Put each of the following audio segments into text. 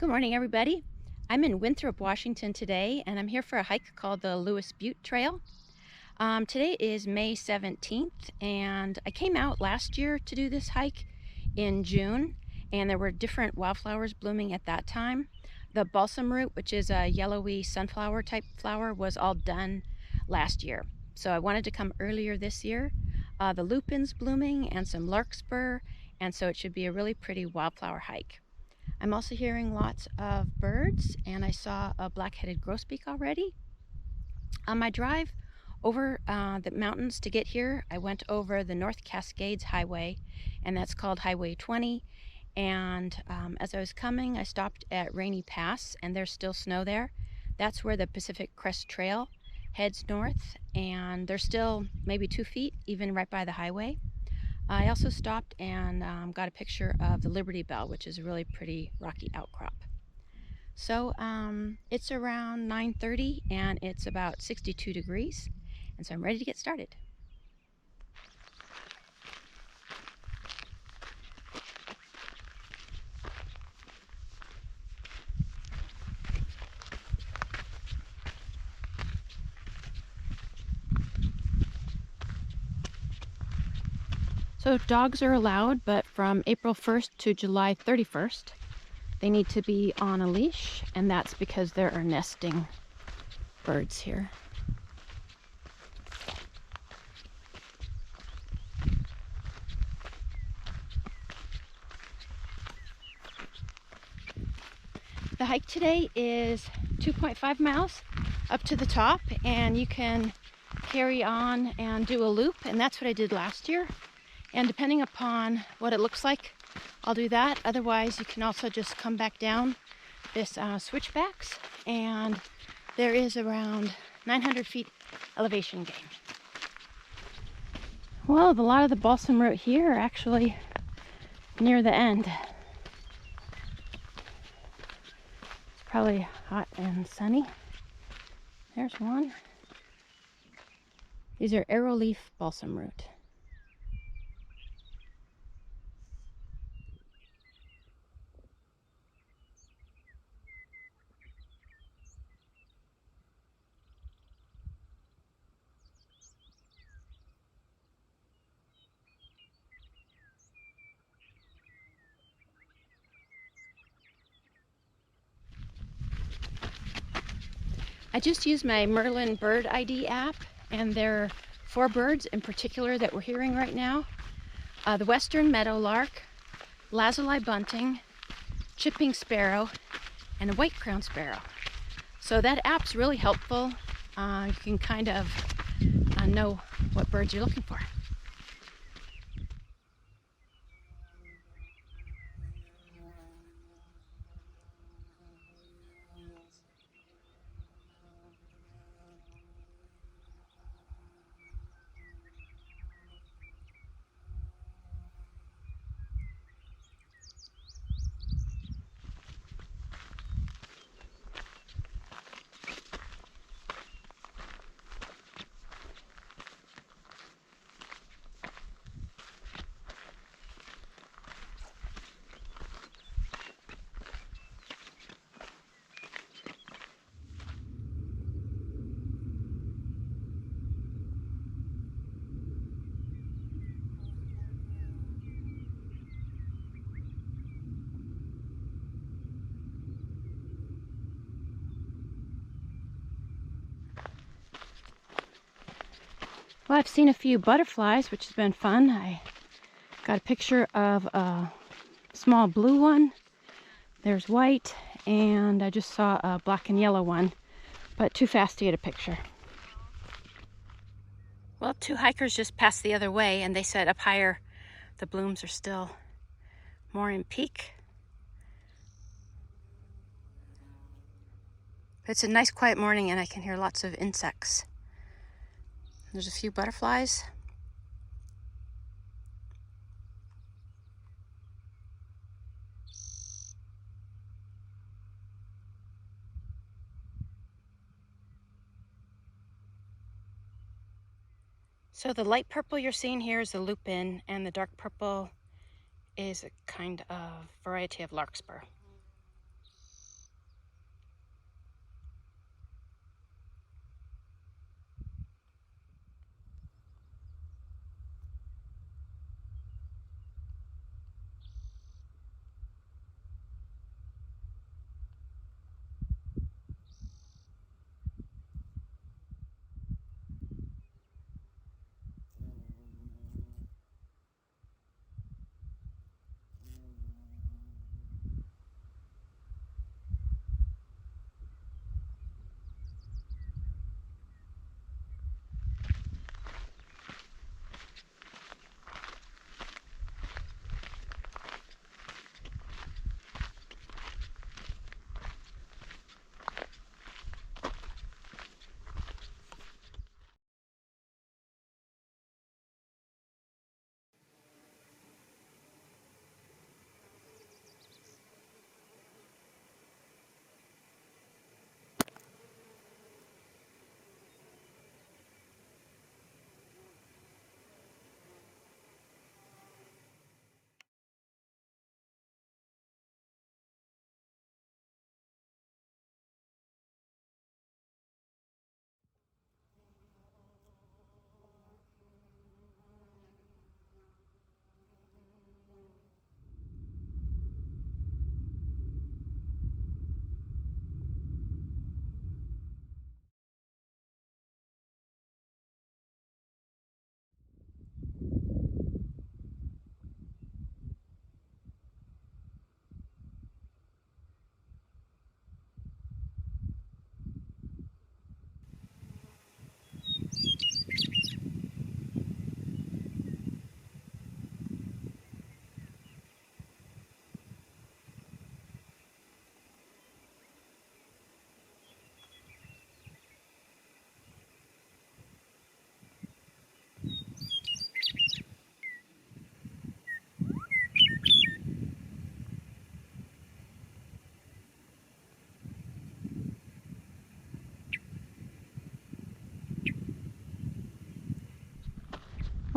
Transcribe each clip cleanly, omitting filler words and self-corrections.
Good morning, everybody. I'm in Winthrop, Washington today, and I'm here for a hike called the Lewis Butte Trail. Today is May 17th, and I came out last year to do this hike in June, and there were different wildflowers blooming at that time. The balsamroot, which is a yellowy sunflower type flower, was all done last year. So I wanted to come earlier this year. The lupine's blooming and some larkspur, and so it should be a really pretty wildflower hike. I'm also hearing lots of birds, and I saw a black-headed grosbeak already. On my drive over the mountains to get here, I went over the North Cascades Highway, and that's called Highway 20. And as I was coming, I stopped at Rainy Pass, and there's still snow there. That's where the Pacific Crest Trail heads north, and there's still maybe 2 feet, even right by the highway. I also stopped and got a picture of the Liberty Bell, which is a really pretty rocky outcrop. So it's around 9:30 and it's about 62 degrees, and so I'm ready to get started. So dogs are allowed, but from April 1st to July 31st, they need to be on a leash, and that's because there are nesting birds here. The hike today is 2.5 miles up to the top, and you can carry on and do a loop, and that's what I did last year. And depending upon what it looks like, I'll do that. Otherwise, you can also just come back down this switchbacks, and there is around 900 feet elevation gain. Well, a lot of the balsamroot here are actually near the end. It's probably hot and sunny. There's one. These are Arrowleaf Balsomroot. I just used my Merlin Bird ID app, and there are 4 birds in particular that we're hearing right now. The western meadowlark, lazuli bunting, chipping sparrow, and a white-crowned sparrow. So that app's really helpful. You can kind of know what birds you're looking for. Well, I've seen a few butterflies, which has been fun. I got a picture of a small blue one. There's white, and I just saw a black and yellow one, but too fast to get a picture. Well, 2 hikers just passed the other way, and they said up higher the blooms are still more in peak. It's a nice quiet morning, and I can hear lots of insects. There's a few butterflies. So the light purple you're seeing here is the lupine, and the dark purple is a kind of variety of larkspur.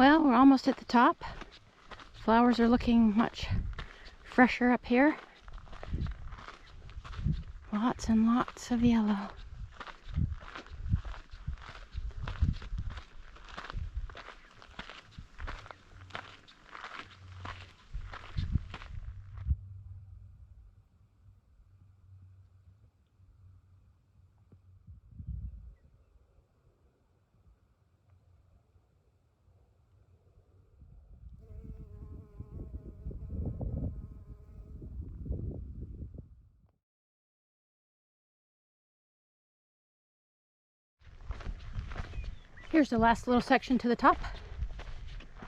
Well, we're almost at the top. Flowers are looking much fresher up here. Lots and lots of yellow. Here's the last little section to the top,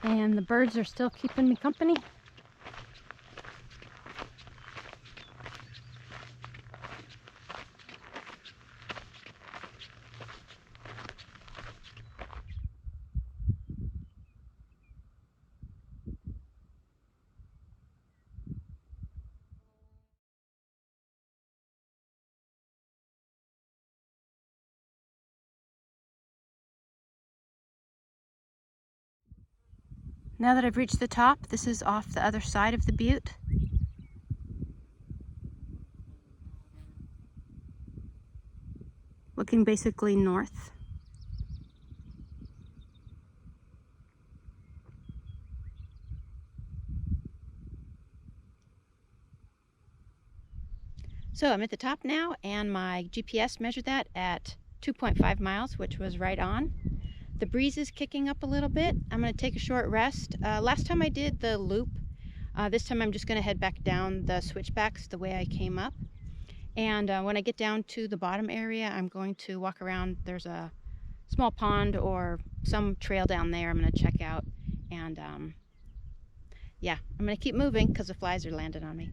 and the birds are still keeping me company. Now that I've reached the top, this is off the other side of the butte. Looking basically north. So I'm at the top now, and my GPS measured that at 2.5 miles, which was right on. The breeze is kicking up a little bit. I'm going to take a short rest. Last time I did the loop. This time I'm just going to head back down the switchbacks the way I came up. And when I get down to the bottom area, I'm going to walk around. There's a small pond or some trail down there I'm going to check out. And yeah, I'm going to keep moving because the flies are landing on me.